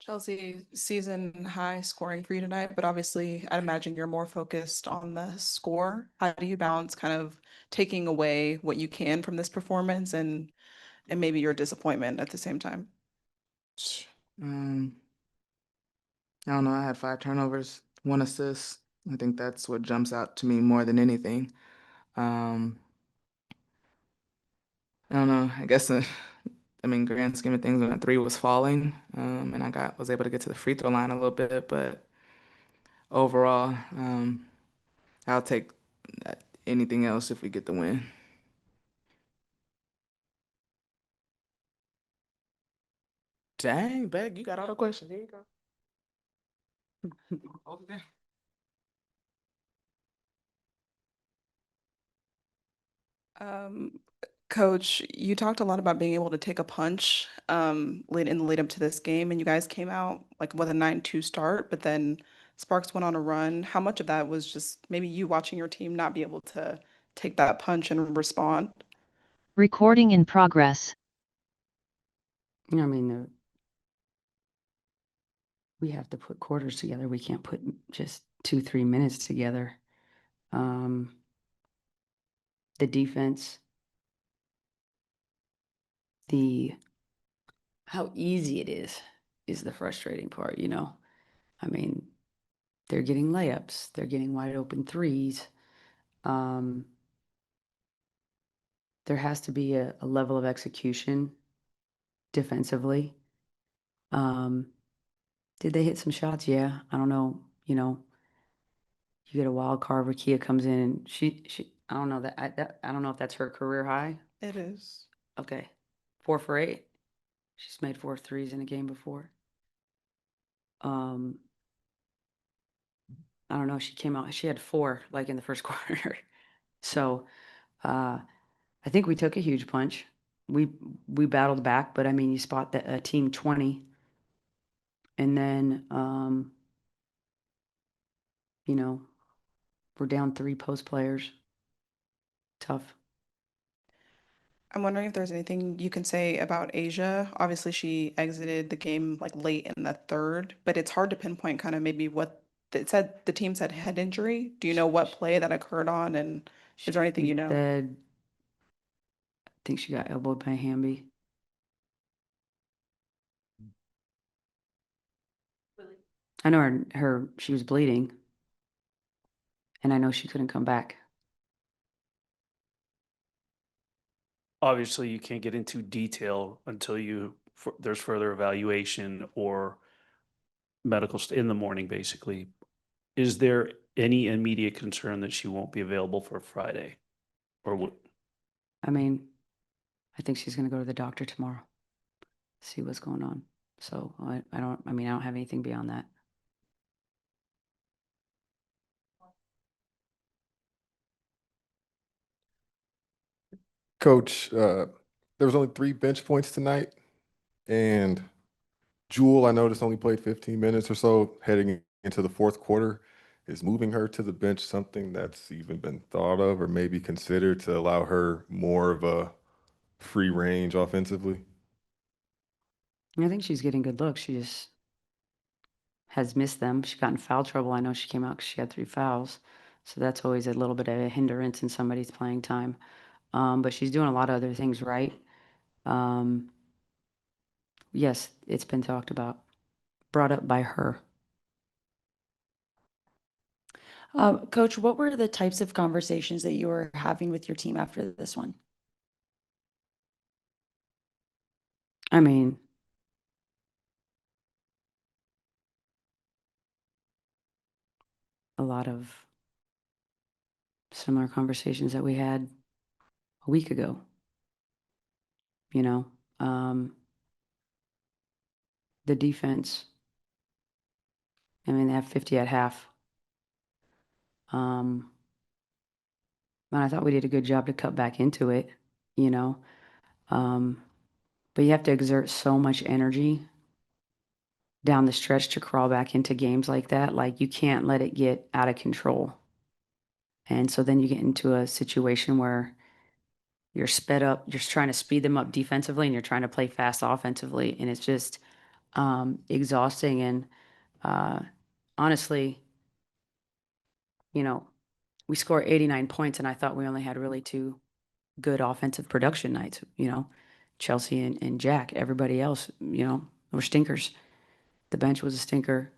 Chelsea, season high scoring for you tonight, but obviously I'd imagine you're more focused on the score. How do you balance kind of taking away what you can from this performance and maybe your disappointment at the same time? Um, I don't know. I had 5 turnovers, 1 assist. I think that's what jumps out to me more than anything. Um, I don't know. I guess, I mean, grand scheme of things, when that three was falling, and was able to get to the free throw line a little bit, but overall, I'll take uh, anything else if we get the win. Dang, Beck, you got all the questions. There you go. Okay. Um, Coach, you talked a lot about being able to take a punch late in the lead up to this game, and you guys came out like with a 9-2 start, but then Sparks went on a run. How much of that was just maybe you watching your team not be able to take that punch and respond? Recording in progress. I mean, we have to put quarters together. We can't put just 2-3 minutes together. The defense, how easy it is the frustrating part, you know? I mean, they're getting layups, they're getting wide open threes. There has to be a level of execution defensively. Did they hit some shots? Yeah. I don't know. You know, you get a wild card where Kia comes in and she I don't know I don't know if that's her career high. It is. Okay. 4 for 8. She's made 4 threes in a game before. Um, I don't know. She came out. She had 4 like in the first quarter. So I think we took a huge punch. We battled back, but I mean, you spot that a team 20, and then you know, we're down 3 post players. Tough. I'm wondering if there's anything you can say about Asia. Obviously, she exited the game like late in the third, but it's hard to pinpoint kind of maybe what it said. The team said head injury. Do you know what play that occurred on, and is there anything She you know? said, I think she got elbowed by Hamby. I know her she was bleeding, and I know she couldn't come back. Obviously, you can't get into detail until there's further evaluation or in the morning, basically. Is there any immediate concern that she won't be available for Friday? Or what? I mean, I think she's gonna go to the doctor tomorrow, see what's going on. So I don't. I mean, I don't have anything beyond that. Coach, there was only 3 bench points tonight, and Jewel, I noticed, only played 15 minutes or so heading into the fourth quarter. Is moving her to the bench something that's even been thought of or maybe considered to allow her more of a free range offensively? I think she's getting good looks. She just has missed them. She got in foul trouble. I know she came out because she had 3 fouls. So that's always a little bit of a hindrance in somebody's playing time. But she's doing a lot of other things right. Um, yes, it's been talked about, brought up by her. Coach, what were the types of conversations that you were having with your team after this one? I mean, a lot of similar conversations that we had a week ago. You know, the defense, I mean, they have 50 at half. And I thought we did a good job to cut back into it, you know. But you have to exert so much energy down the stretch to crawl back into games like that. Like, you can't let it get out of control. And so then you get into a situation where you're sped up, you're trying to speed them up defensively and you're trying to play fast offensively. And it's just, exhausting. And honestly, we score 89 points, and I thought we only had really two good offensive production nights, Chelsea and Jack. Everybody else, were stinkers. The bench was a stinker.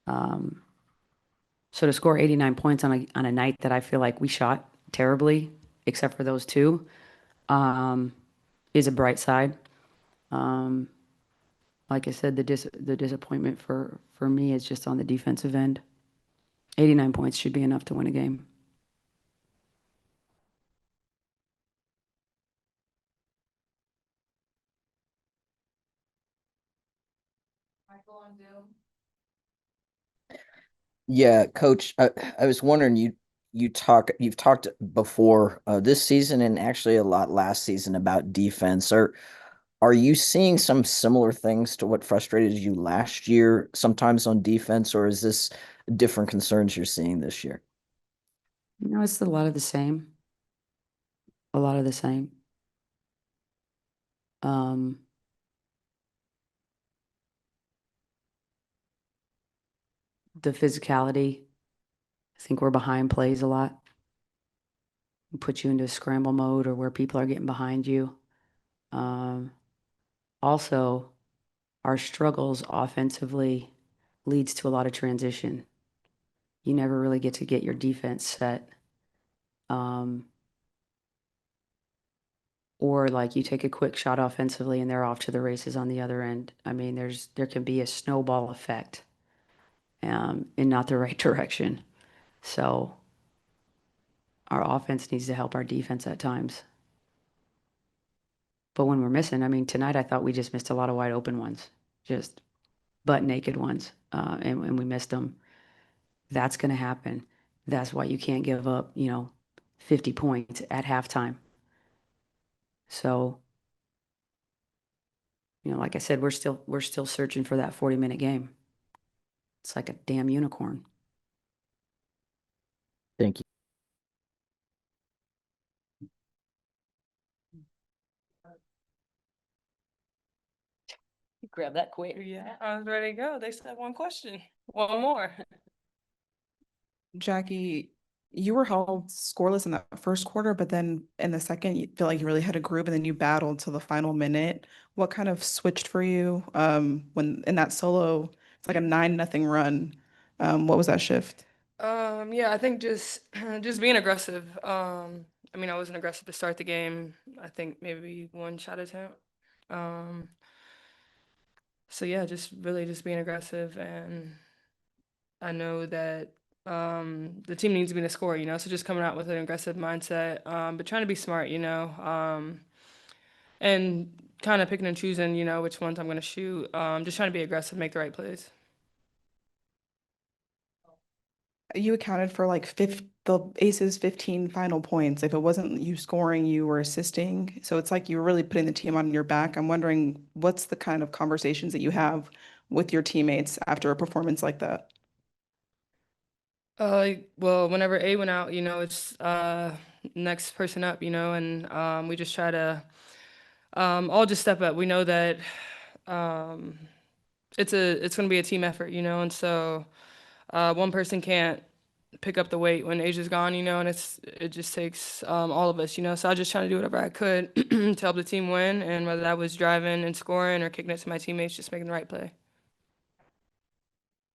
So to score 89 points on a night that I feel like we shot terribly, except for those two, is a bright side. Like I said, the disappointment for me is just on the defensive end. 89 points should be enough to win a game. Yeah, Coach, I was wondering you've talked before this season and actually a lot last season about defense. Are you seeing some similar things to what frustrated you last year sometimes on defense, or is this different concerns you're seeing this year? It's a lot of the same. A lot of the same. The physicality, I think we're behind plays a lot. Put you into scramble mode or where people are getting behind you. Also, our struggles offensively leads to a lot of transition. You never really get to get your defense set. Or like you take a quick shot offensively and they're off to the races on the other end. I mean, there can be a snowball effect in not the right direction. So our offense needs to help our defense at times. But when we're missing, I mean, tonight I thought we just missed a lot of wide open ones, just butt naked ones, and we missed them. That's going to happen. That's why you can't give up, 50 points at halftime. So, like I said, we're still searching for that 40-minute game. It's like a damn unicorn. Thank you. You grab that quick. Yeah, I was ready to go. They said one question, one more. Jackie, you were held scoreless in that first quarter, but then in the second, you feel like you really had a groove and then you battled to the final minute. What kind of switched for you when in that solo, it's like a 9-0 run. What was that shift? Yeah, I think just just being aggressive. I mean, I wasn't aggressive to start the game. I think maybe one shot attempt. Um, so yeah, just really just being aggressive, and I know that the team needs me to score, so just coming out with an aggressive mindset, but trying to be smart, and kind of picking and choosing, which ones I'm going to shoot. Just trying to be aggressive, make the right plays. You accounted for like the Aces 15 final points. If it wasn't you scoring, you were assisting. So it's like you were really putting the team on your back. I'm wondering what's the kind of conversations that you have with your teammates after a performance like that? Well, whenever A went out, it's next person up, and we just try to all just step up. We know that um it's gonna be a team effort, and so one person can't pick up the weight when Asia's gone, and it just takes all of us, So I was just trying to do whatever I could to help the team win, and whether that was driving and scoring or kicking it to my teammates, just making the right play.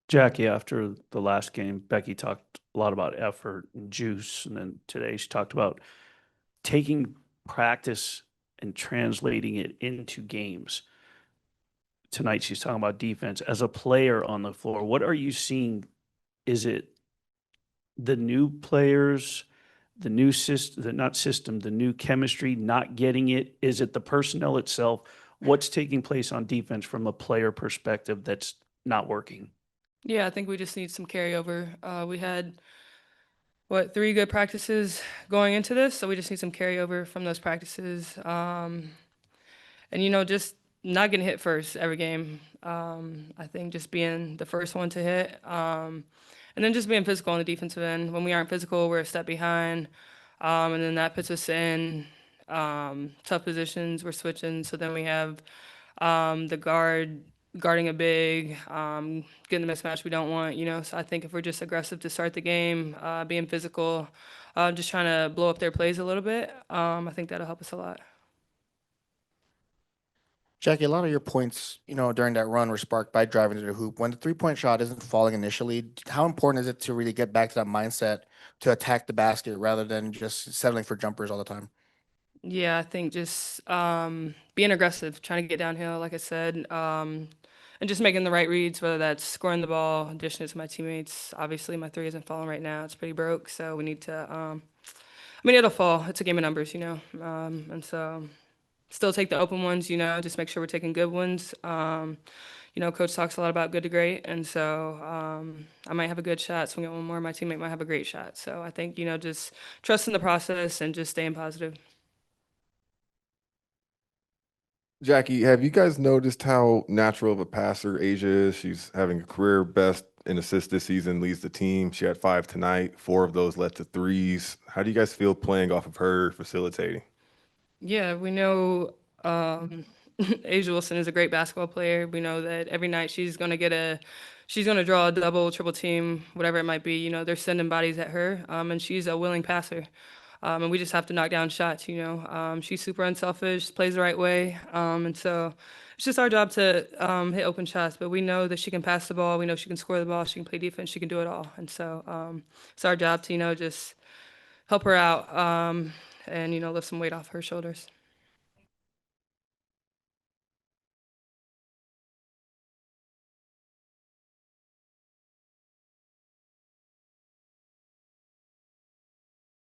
Jackie, after the last game, Becky talked a lot about effort and juice. And then today she talked about taking practice and translating it into games. Tonight she's talking about defense. As a player on the floor, what are you seeing? Is it the new players, the new system, not system, the new chemistry, not getting it? Is it the personnel itself? What's taking place on defense from a player perspective that's not working? Yeah, I think we just need some carryover. We had three good practices going into this, so we just need some carryover from those practices. And just not getting hit first every game. I think just being the first one to hit. And then just being physical on the defensive end. When we aren't physical, we're a step behind. And then that puts us in tough positions. We're switching. So then we have the guard guarding a big, getting the mismatch we don't want, So I think if we're just aggressive to start the game, being physical, just trying to blow up their plays a little bit, I think that'll help us a lot. Jackie, a lot of your points, during that run were sparked by driving to the hoop. When the three-point shot isn't falling initially, how important is it to really get back to that mindset to attack the basket rather than just settling for jumpers all the time? Yeah, I think just being aggressive, trying to get downhill, like I said, and just making the right reads, whether that's scoring the ball, dishing it to my teammates. Obviously, my three isn't falling right now; it's pretty broke. So we need to. I mean, it'll fall. It's a game of numbers, and so still take the open ones, Just make sure we're taking good ones. Coach talks a lot about good to great, and so I might have a good shot, swing it one more. My teammate might have a great shot. So I think just trusting the process and just staying positive. Jackie, have you guys noticed how natural of a passer Asia is? She's having a career best in assists this season, leads the team. She had 5 tonight. 4 of those led to threes. How do you guys feel playing off of her facilitating? Yeah, we know Asia Wilson is a great basketball player. We know that every night she's gonna draw a double, triple team, whatever it might be. They're sending bodies at her, and she's a willing passer. And we just have to knock down shots. She's super unselfish, plays the right way, and so it's just our job to hit open shots. But we know that she can pass the ball. We know she can score the ball. She can play defense. She can do it all. And so it's our job to just help her out and lift some weight off her shoulders.